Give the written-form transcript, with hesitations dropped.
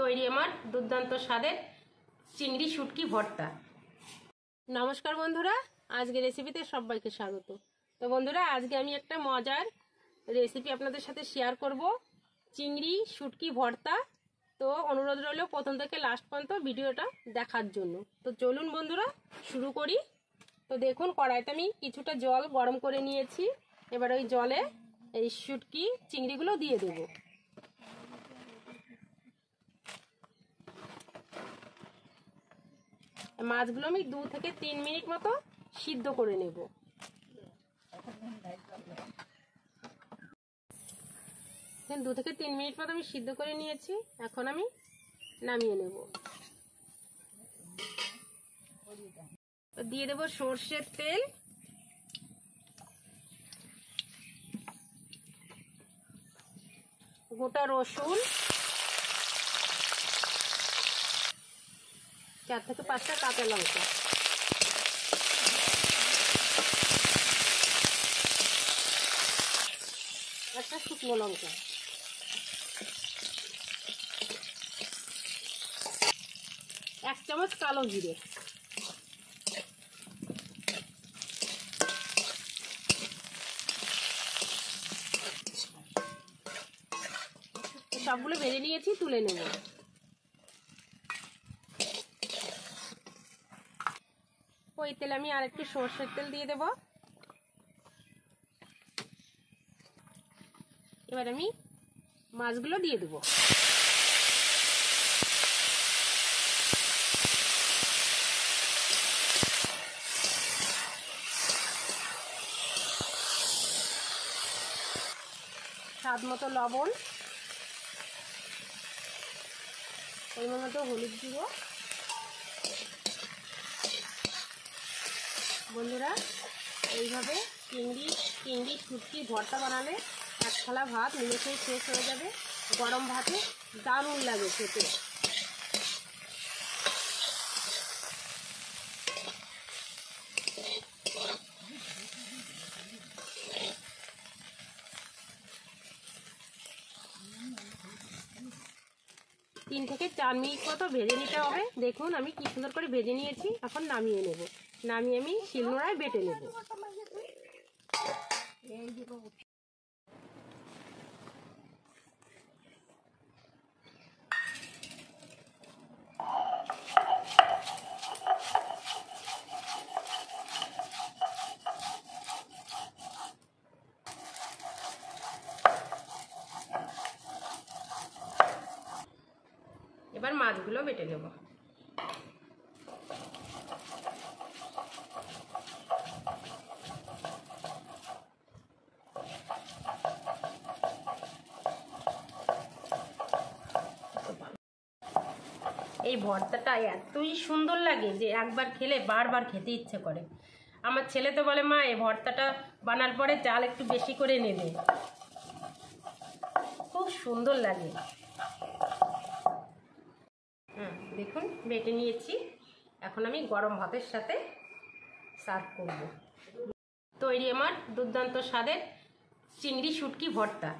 তৈরি আমার দুর্দান্ত স্বাদের চিংড়ি শুটকি ভর্তা। নমস্কার বন্ধুরা, আজকে রেসিপিতে সবাইকে স্বাগত। তো বন্ধুরা, আজকে আমি একটা মজার রেসিপি আপনাদের সাথে শেয়ার করব, চিংড়ি শুটকি ভর্তা। তো অনুরোধ রইল প্রথম থেকে লাস্ট পর্যন্ত ভিডিওটা দেখার জন্য। তো চলুন বন্ধুরা শুরু করি। তো দেখুন, কড়াইতে আমি কিছুটা জল গরম করে নিয়েছি। এবার ওই জলে এই শুটকি চিংড়িগুলো দিয়ে দেব। মাছগুলো আমি 2 থেকে 3 মিনিট মতো সিদ্ধ করে নেব। দেখুন, 2 থেকে 3 মিনিট মতো আমি সিদ্ধ করে নিয়েছি। এখন আমি নামিয়ে নেব। দিয়ে দেব সর্ষের তেল, গোটা রসুন, 4 থেকে 5টা কাঁচা লঙ্কা, একটা শুকনো লঙ্কা, 1 চামচ কালো জিরে, সবগুলো ভেজে নিয়েছি, তুলে নেব। ওই তেলে আমি আর একটু সর্ষের তেল দিয়ে দেব। এবার আমি মাছগুলো দিয়ে দেব। স্বাদ মতো লবণ, পরিমাণ মতো হলুদ দিব। বন্ধুরা, এইভাবে চিংড়ি শুটকি ভর্তা বানালে 1 থালা ভাত নিমেষেই শেষ হয়ে যাবে। গরম ভাতে দারুণ লাগে খেতে। তিন থেকে 4 মিনিট মতো ভেজে নিতে হবে। দেখুন, আমি কি সুন্দর করে ভেজে নিয়েছি। এখন নামিয়ে নেব। নামিয়ে আমি শিলনোড়ায় বেটে নেব। এবার মাছগুলো বেটে নেব। এই ভর্তাটা এতই সুন্দর লাগে যে একবার খেলে বারবার খেতে ইচ্ছে করে। আমার ছেলে তো বলে, মা এই ভর্তাটা বানার পরে চাল একটু বেশি করে নেবে। খুব সুন্দর লাগে। দেখুন, বেটে নিয়েছি। এখন আমি গরম ভাতের সাথে সার্ভ করব। তৈরি আমার দুর্দান্ত স্বাদের চিংড়ি শুটকি ভর্তা।